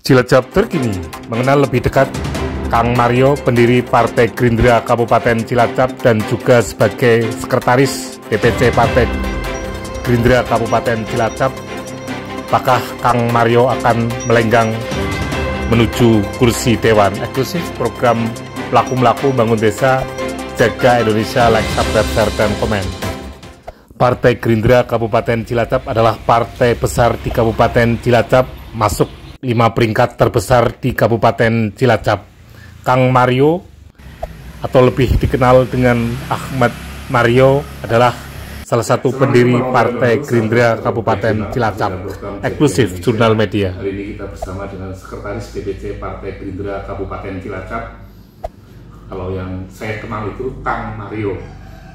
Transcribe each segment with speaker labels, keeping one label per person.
Speaker 1: Cilacap terkini mengenal lebih dekat Kang Mario, pendiri Partai Gerindra Kabupaten Cilacap dan juga sebagai Sekretaris DPC Partai Gerindra Kabupaten Cilacap. Apakah Kang Mario akan melenggang menuju kursi Dewan? Eksklusif program Laku-Melaku Bangun Desa, Jaga Indonesia, like, subscribe, share, dan komen. Partai Gerindra Kabupaten Cilacap adalah partai besar di Kabupaten Cilacap, masuk 5 peringkat terbesar di Kabupaten Cilacap. Kang Mario, atau lebih dikenal dengan Ahmad Mario, adalah salah satu pendiri Partai Gerindra Kabupaten Cilacap. Eksklusif Jurnal Media.
Speaker 2: Hari ini kita bersama dengan Sekretaris DPC Partai Gerindra Kabupaten Cilacap. Kalau yang saya kenal itu Kang Mario.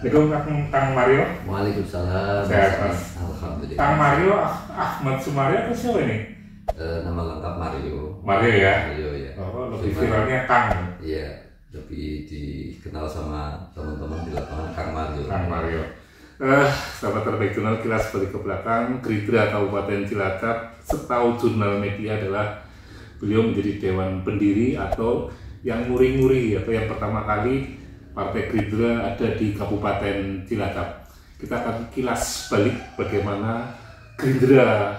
Speaker 2: Assalamualaikum Kang Mario.
Speaker 3: Waalaikumsalam.
Speaker 2: Sehat, Mas.
Speaker 3: Alhamdulillah.
Speaker 2: Kang Mario Ahmad Sumaria atau siapa ini?
Speaker 3: Nama lengkap Mario.
Speaker 2: Mario ya.
Speaker 3: Mario ya.
Speaker 2: Oh, lebih viralnya Kang.
Speaker 3: Iya, lebih dikenal sama teman-teman di lapangan Kang Mario.
Speaker 2: Kang Mario. Sahabat terbaik jurnal, kilas balik ke belakang. Gerindra Kabupaten Cilacap, setahu Jurnal Media, adalah beliau menjadi dewan pendiri atau yang nguri-nguri, atau yang pertama kali Partai Gerindra ada di Kabupaten Cilacap. Kita akan kilas balik bagaimana Gerindra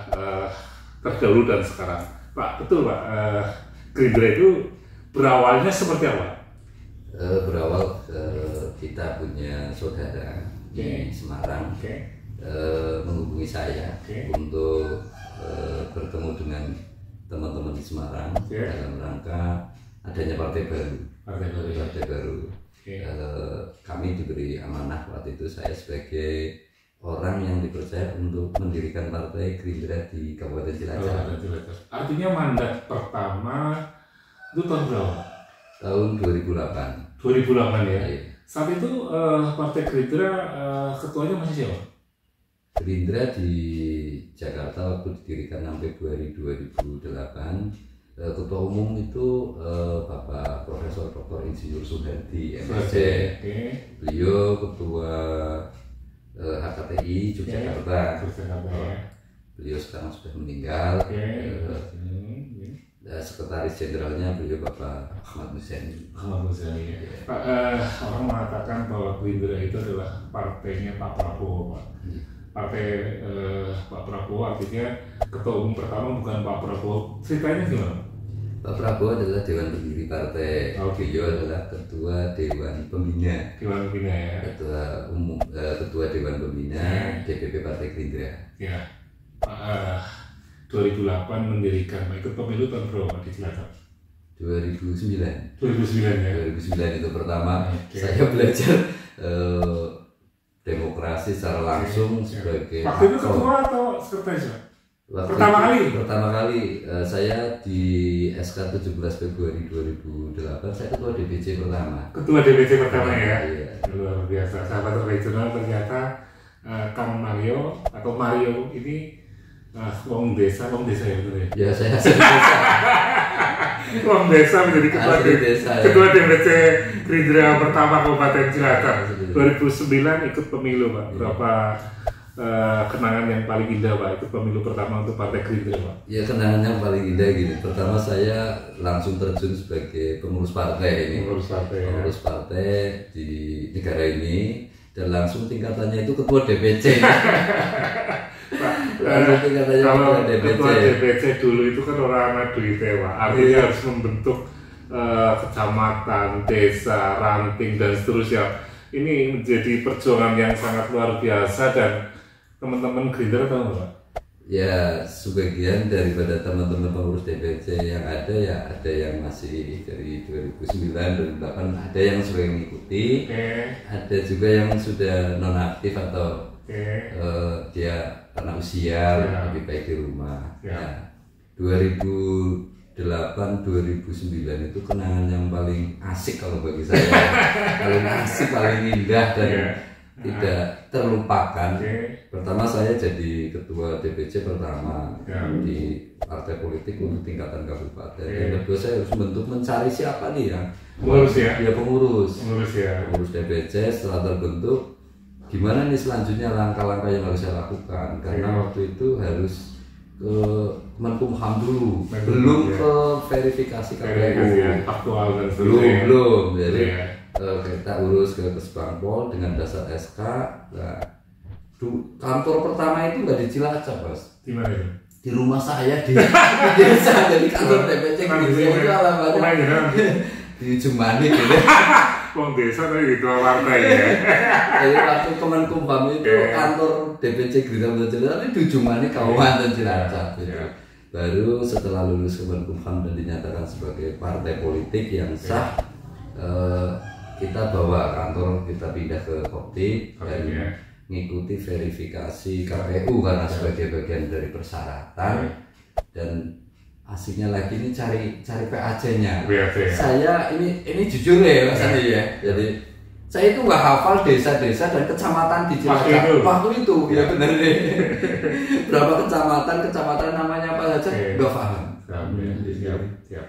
Speaker 2: terdahulu dan sekarang. Pak, betul Pak, Gerindra itu berawalnya seperti apa?
Speaker 3: Berawal kita punya saudara di Semarang, menghubungi saya untuk bertemu dengan teman-teman di Semarang dalam rangka adanya partai baru. Partai baru. Kami diberi amanah waktu itu, saya sebagai orang yang dipercaya untuk mendirikan Partai Gerindra di Kabupaten Cilacap.
Speaker 2: Artinya mandat pertama itu tahun berapa?
Speaker 3: Tahun 2008.
Speaker 2: 2008 ya.
Speaker 3: Iya.
Speaker 2: Saat itu Partai Gerindra ketuanya masih siapa?
Speaker 3: Gerindra di Jakarta waktu didirikan 6 Februari 2008. Ketua umum itu Bapak Profesor Dr. Insinyur Suhardi MSc. Beliau ketua HKTI Yogyakarta. Beliau sekarang sudah meninggal. Sekretaris Jenderalnya beliau Bapak Ahmad Muzani.
Speaker 2: Pak, orang mengatakan bahwa Gerindra itu adalah partainya Pak Prabowo, Pak. Partai Pak Prabowo, artinya ketua umum pertama bukan Pak Prabowo. Ceritanya gimana?
Speaker 3: Pak Prabowo adalah Dewan Pendiri Partai. Beliau adalah Ketua Dewan Pembina.
Speaker 2: Dewan Pembina ya.
Speaker 3: Ketua Dewan Pembina DPP Partai Gerindra.
Speaker 2: Ya. Pak, 2008 mendirikan, ikut pemilu tahun berapa di Cilacap?
Speaker 3: 2009.
Speaker 2: 2009 ya.
Speaker 3: 2009 itu pertama saya belajar demokrasi secara langsung sebagai
Speaker 2: waktu itu ketua atau sekretaris? Pertama kali saya di SK 17 Februari 2008 saya ketua DPC pertama. Ketua DPC pertama ya.
Speaker 3: Iya.
Speaker 2: Luar biasa. Sahabat terbaik jurnal, ternyata Kang Mario atau Mario ini wong desa ya betul ya.
Speaker 3: Ya, saya asli desa.
Speaker 2: Wong desa menjadi ketua DPC Gerindra pertama Kabupaten Cilacap. 2009 ikut pemilu Pak. Berapa kenangan yang paling indah Pak ikut pemilu pertama untuk Partai Gerindra Pak?
Speaker 3: Ya, kenangan yang paling indah gini. Pertama saya langsung terjun sebagai pengurus partai ini. Pengurus partai di negara ini, dan langsung tingkatannya itu ketua DPC.
Speaker 2: Kalau ketua DPC dulu itu kan orang duit ya Pak. Artinya harus membentuk kecamatan, desa, ranting dan seterusnya. Ini menjadi perjuangan yang sangat luar biasa, dan teman-teman Gerindra tahu nggak Pak?
Speaker 3: Ya, sebagian daripada teman-teman pengurus DPC yang ada, ya ada yang masih dari 2009, 2008, ada yang sudah mengikuti, ada juga yang sudah nonaktif atau dia karena usia lebih baik di rumah. Nah, 2008-2009 itu kenangan yang paling asik kalau bagi saya. Paling asik, paling indah dan tidak terlupakan. Pertama saya jadi ketua DPC pertama di partai politik untuk tingkatan kabupaten. Yang kedua saya harus mencari siapa nih yang pengurus DPC. Setelah terbentuk, gimana nih selanjutnya langkah-langkah yang harus saya lakukan, karena waktu itu harus ke Kemenkumham dulu, belum ke verifikasi KPU,
Speaker 2: faktual dan
Speaker 3: belum. Jadi kita urus ke Kesbangpol dengan dasar SK. Nah, kantor pertama itu nggak di Cilacap, Mas.
Speaker 2: Di mana itu?
Speaker 3: Di rumah saya di desa. Jadi kantor DPC Gerindra itu alamatnya di Jumani gitu.
Speaker 2: Wong desa tapi gitu partai ya.
Speaker 3: Jadi waktu Kemenkumham itu kantor DPC Gerindra tapi di Jumani Kabupaten Cilacap gitu. Baru setelah lulus Kemenkumham dan dinyatakan sebagai partai politik yang sah, kita bawa kantor, kita pindah ke Koptik dan mengikuti verifikasi KPU karena sebagai bagian dari persyaratan. Dan aslinya lagi ini cari PAC-nya. Saya ini jujur ya Mas Andi ya. Jadi saya itu nggak hafal desa-desa dan kecamatan di Cilacap waktu itu. Ya benar deh. Berapa kecamatan namanya apa saja nggak paham.
Speaker 2: Siap.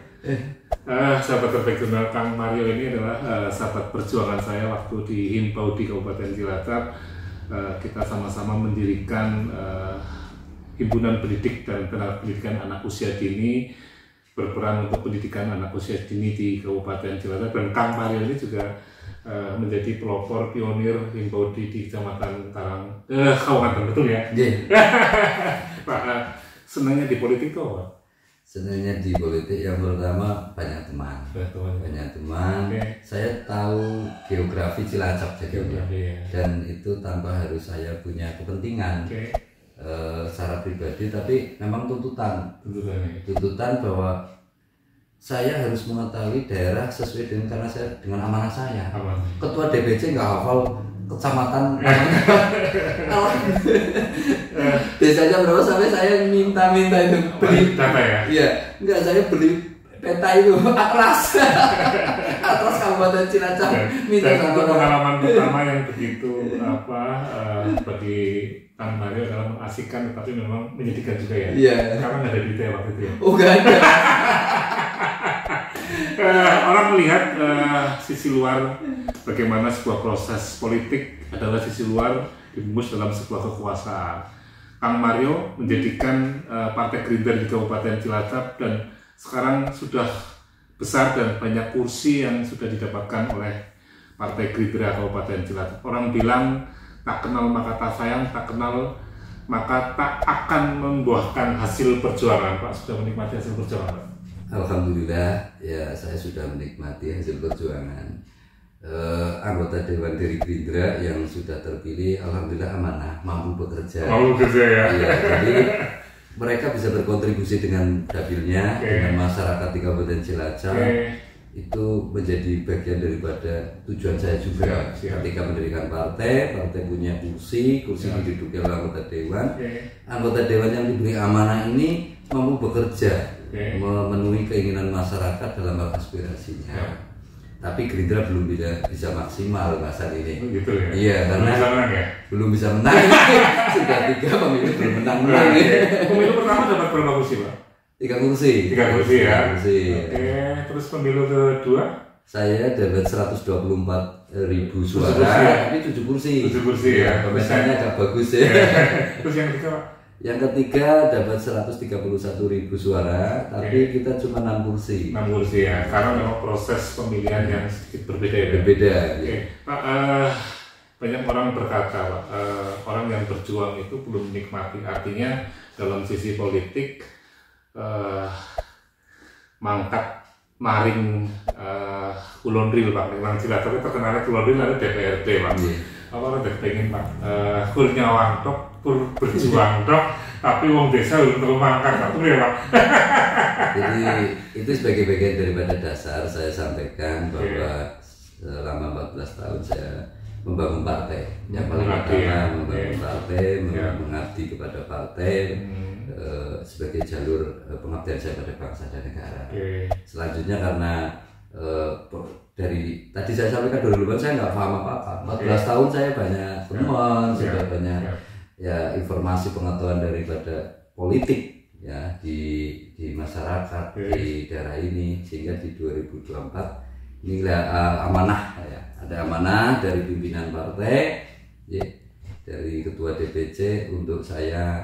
Speaker 2: Sahabat terbaik Kang Mario ini adalah sahabat perjuangan saya waktu di Himpau di Kabupaten Cilacap. Kita sama-sama mendirikan Himpunan Pendidik dan Tenaga Pendidikan Anak Usia Dini, berperan untuk pendidikan anak usia dini di Kabupaten Cilacap. Dan Kang Mario ini juga menjadi pelopor pionir Himpau di Kecamatan Kabupaten, betul ya? Pak, senangnya di politik itu apa?
Speaker 3: Senangnya di politik yang pertama banyak teman. Saya tahu geografi Cilacap dan itu tanpa harus saya punya kepentingan secara pribadi, tapi memang tuntutan bahwa saya harus mengetahui daerah sesuai dengan dengan amanah saya. Ketua DPC nggak hafal kecamatan desanya berapa sampai saya minta itu beli
Speaker 2: data ya?
Speaker 3: Iya, enggak, saya beli peta itu atlas Kabupaten Cilacap.
Speaker 2: Dan itu pengalaman pertama yang begitu bagi Kang Mario adalah mengasihkan tetapi memang menyedihkan juga ya.
Speaker 3: Iya.
Speaker 2: Karena nggak ada detail waktu itu ya.
Speaker 3: Oh nggak ada.
Speaker 2: Orang melihat sisi luar bagaimana sebuah proses politik adalah sisi luar dibungkus dalam sebuah kekuasaan. Kang Mario menjadikan Partai Gerindra di Kabupaten Cilacap dan sekarang sudah besar dan banyak kursi yang sudah didapatkan oleh Partai Gerindra Kabupaten Cilacap. Orang bilang tak kenal maka tak sayang, tak kenal maka tak akan membuahkan hasil perjuangan. Pak sudah menikmati hasil perjuangan?
Speaker 3: Alhamdulillah ya, saya sudah menikmati hasil perjuangan. Anggota Dewan dari Gerindra yang sudah terpilih alhamdulillah amanah, mampu bekerja.
Speaker 2: Ya.
Speaker 3: Ya, jadi mereka bisa berkontribusi dengan dapilnya, dengan masyarakat di Kabupaten Cilacap. Itu menjadi bagian daripada tujuan saya juga. Ketika mendirikan partai punya kursi diduduki oleh anggota dewan. Anggota dewan yang diberi amanah ini mampu bekerja, memenuhi keinginan masyarakat dalam hal aspirasinya. Tapi Gerindra belum bisa maksimal masa ini.
Speaker 2: Gitu ya?
Speaker 3: Iya, karena belum bisa menang. Sudah 3 pemilu belum menang.
Speaker 2: Pemilu pertama dapat berapa kursi, Pak?
Speaker 3: 3 kursi.
Speaker 2: 3 kursi ya.
Speaker 3: Oke,
Speaker 2: terus pemilu kedua?
Speaker 3: Saya dapat 124.000 suara, tapi 7 kursi.
Speaker 2: 7 kursi ya.
Speaker 3: Pemesaannya agak bagus ya.
Speaker 2: Terus yang ketiga, Pak?
Speaker 3: Yang ketiga dapat 131.000 suara, tapi kita cuma 6 kursi.
Speaker 2: 6 kursi ya, karena memang proses pemilihan yang sedikit berbeda ya.
Speaker 3: Berbeda.
Speaker 2: Ya. Pak, banyak orang berkata, Pak, orang yang berjuang itu belum menikmati. Artinya dalam sisi politik, mangkat maring Kulon Ril, Pak, Kulon Cilacap itu terkenalnya Kulon Ril ada DPRD, Pak. Apa udah pengen, Pak, kur nyawang tok, kur berjuang tok, tapi wong desa belum mangkat satu ya, Pak.
Speaker 3: Jadi itu sebagai bagian daripada dasar saya sampaikan bahwa selama 14 tahun saya membangun partai. Yang paling utama membangun partai, mengabdi kepada partai sebagai jalur pengabdian saya pada bangsa dan negara. Selanjutnya karena dari tadi saya sampaikan 2008 saya nggak paham apa-apa. 14 tahun saya banyak teman, sudah banyak ya informasi pengetahuan daripada politik ya di masyarakat di daerah ini, sehingga di 2024 ini amanah ya, ada amanah dari pimpinan partai ya, dari ketua DPC untuk saya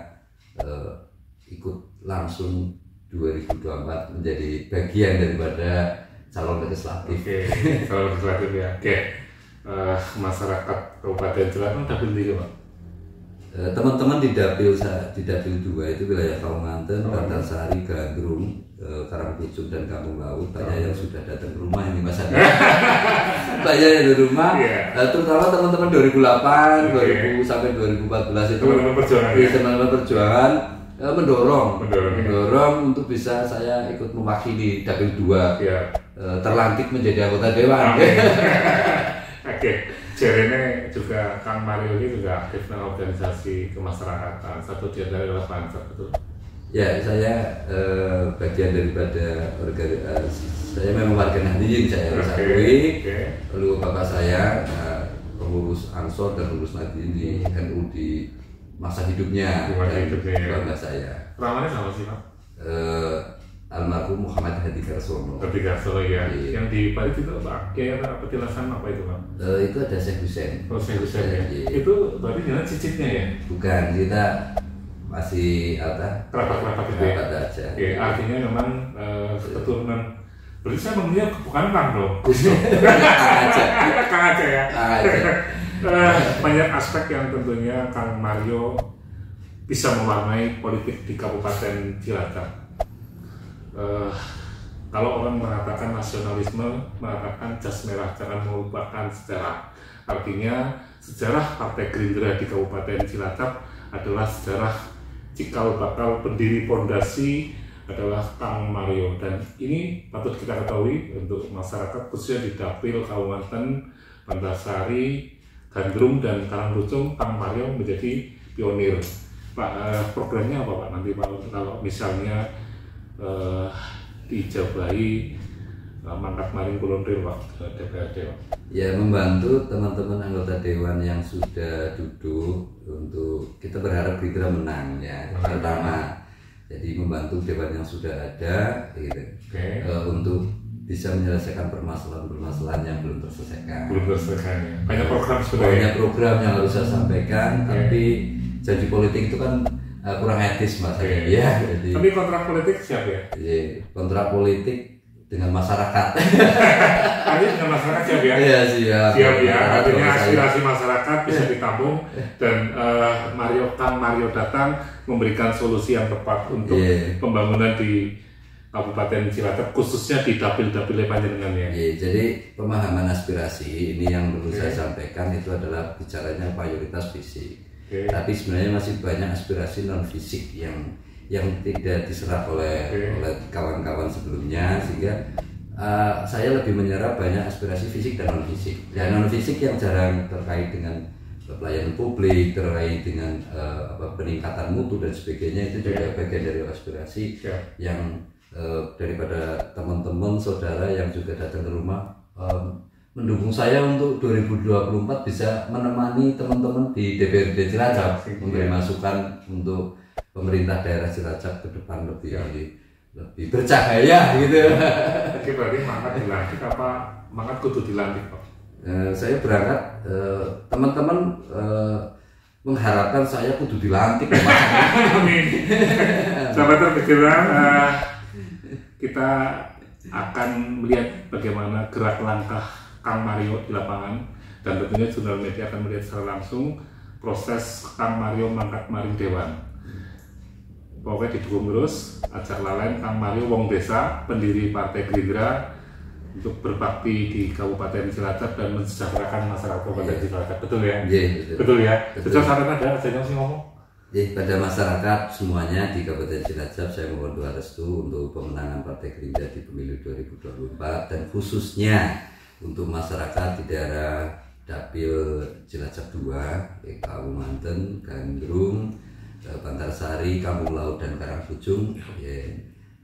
Speaker 3: ikut langsung 2024 menjadi bagian daripada calon legislatif.
Speaker 2: Calon legislatif ya. Masyarakat Kabupaten Cilacap dapil sendiri Pak?
Speaker 3: Teman-teman di dapil 2 itu wilayah Kaunganten, Bantarsari, Gandrung, Karangpucung dan Kampung Laut. Banyak yang sudah datang ke rumah ini Mas Adi. Banyak yang di rumah, terutama teman-teman 2008, 2000 sampai 2014 itu teman-teman perjuangan mendorong untuk bisa saya ikut mewakili dapil 2 terlantik menjadi anggota dewan.
Speaker 2: Jarene juga Kang Mario ini juga aktif dalam organisasi kemasyarakatan. Satu di antara adalah Pansar, betul?
Speaker 3: Ya, saya bagian daripada saya memang warga Nahdliyin, saya harus akui. Lalu bapak saya pengurus Ansor dan pengurus Nahdliyin di NU di masa hidupnya. Bangga saya.
Speaker 2: Namanya sama sih Pak?
Speaker 3: Almarhum Muhammad Hadi Karsono.
Speaker 2: Hadi Karsono ya. Yang di Paris itu Pak Kiai apa petilasan apa itu Pak?
Speaker 3: Itu ada Syekh Hussein.
Speaker 2: Syekh Hussein ya. Itu berarti jalan cicitnya ya?
Speaker 3: Bukan, kita masih
Speaker 2: kerabat-kerabat itu ya?
Speaker 3: Aja.
Speaker 2: Artinya memang keturunan. Berarti saya memilih bukan Kang dong. Kang aja ya. Banyak aspek yang tentunya Kang Mario bisa mewarnai politik di Kabupaten Cilacap. Kalau orang mengatakan nasionalisme, mengatakan jas merah, jangan melupakan sejarah. Artinya sejarah Partai Gerindra di Kabupaten Cilacap adalah sejarah cikal bakal pendiri pondasi adalah Kang Mario, dan ini patut kita ketahui untuk masyarakat khususnya di dapil Kaunganten, Bantarsari, Gandrung dan Karangpucung. Kang Mario menjadi pionir. Pak, programnya apa Pak nanti Pak kalau misalnya dijabahi mangkat maring kulonril Pak DPRD Pak?
Speaker 3: Ya, membantu teman-teman anggota dewan yang sudah duduk untuk kita berharap Gerindra menang ya. Pertama, jadi membantu dewan yang sudah ada gitu, untuk bisa menyelesaikan permasalahan-permasalahan yang belum terselesaikan.
Speaker 2: Ya. Banyak program sebenarnya.
Speaker 3: Banyak program yang harus saya sampaikan, tapi janji politik itu kan kurang etis Mas. Ya, jadi,
Speaker 2: tapi kontrak politik siap ya?
Speaker 3: Iya, kontrak politik dengan masyarakat.
Speaker 2: Tadi dengan masyarakat siap ya?
Speaker 3: Iya, siap
Speaker 2: ya. Artinya aspirasi masyarakat bisa ditampung dan Kang Mario datang memberikan solusi yang tepat untuk pembangunan di Kabupaten Cilacap, khususnya di dapil-dapil panjenengan ya.
Speaker 3: Jadi pemahaman aspirasi ini yang perlu saya sampaikan itu adalah bicaranya mayoritas fisik. Tapi sebenarnya masih banyak aspirasi non fisik yang tidak diserap oleh kawan-kawan sebelumnya, sehingga saya lebih menyerap banyak aspirasi fisik dan non fisik. Dan non fisik yang jarang terkait dengan pelayanan publik, terkait dengan peningkatan mutu dan sebagainya, itu juga bagian dari aspirasi yang daripada teman-teman saudara yang juga datang ke rumah mendukung saya untuk 2024 bisa menemani teman-teman di DPRD Cilacap, memberi masukan untuk pemerintah daerah Cilacap ke depan lebih bercahaya gitu.
Speaker 2: Jadi berarti mangkat dilantik apa mangkat kudu dilantik Pak?
Speaker 3: Saya berangkat, teman-teman mengharapkan saya kudu dilantik.
Speaker 2: Amin. Sahabat terpikiran, kita akan melihat bagaimana gerak langkah Kang Mario di lapangan, dan tentunya jurnal media akan melihat secara langsung proses Kang Mario mangkat maring dewan. Pokoknya didukung terus, ajak lalen Kang Mario wong desa, pendiri Partai Gerindra, untuk berbakti di Kabupaten Cilacap dan mensejahterakan masyarakat Kabupaten Cilacap. Betul ya? Betul ya? Betul sampai ada saya sih ngomong.
Speaker 3: Pada masyarakat semuanya di Kabupaten Cilacap, saya mohon doa restu untuk pemenangan Partai Gerindra di pemilu 2024, dan khususnya untuk masyarakat di daerah dapil Cilacap 2, Kaunganten, Gandrung, Bantarsari, Kampung Laut dan Karangpucung.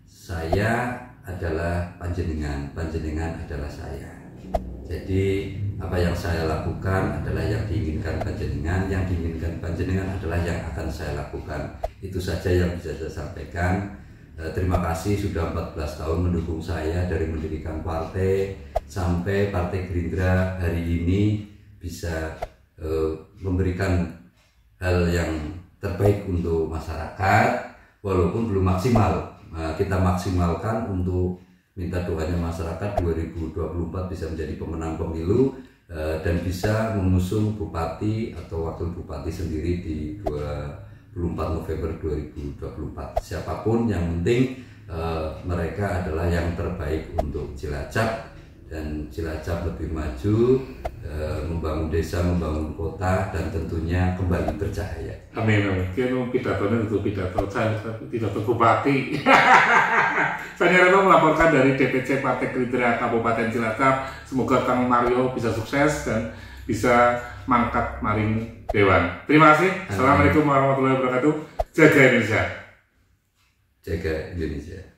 Speaker 3: Saya adalah panjenengan adalah saya. Jadi apa yang saya lakukan adalah yang diinginkan panjenengan, yang diinginkan panjenengan adalah yang akan saya lakukan. Itu saja yang bisa saya sampaikan. Terima kasih sudah 14 tahun mendukung saya dari mendirikan partai sampai Partai Gerindra hari ini bisa memberikan hal yang terbaik untuk masyarakat, walaupun belum maksimal. Nah, kita maksimalkan untuk minta doanya masyarakat 2024 bisa menjadi pemenang pemilu dan bisa mengusung bupati atau wakil bupati sendiri di 24 November 2024. Siapapun, yang penting mereka adalah yang terbaik untuk Cilacap, dan Cilacap lebih maju, membangun desa, membangun kota, dan tentunya kembali bercahaya.
Speaker 2: Amin, amin. Kira pidatonya itu pidato bupati. Saya Reno melaporkan dari DPC Partai Gerindra Kabupaten Cilacap. Semoga Kang Mario bisa sukses dan bisa mangkat maring Dewan. Terima kasih. Assalamualaikum warahmatullahi wabarakatuh. Jaga Indonesia.
Speaker 3: Jaga Indonesia.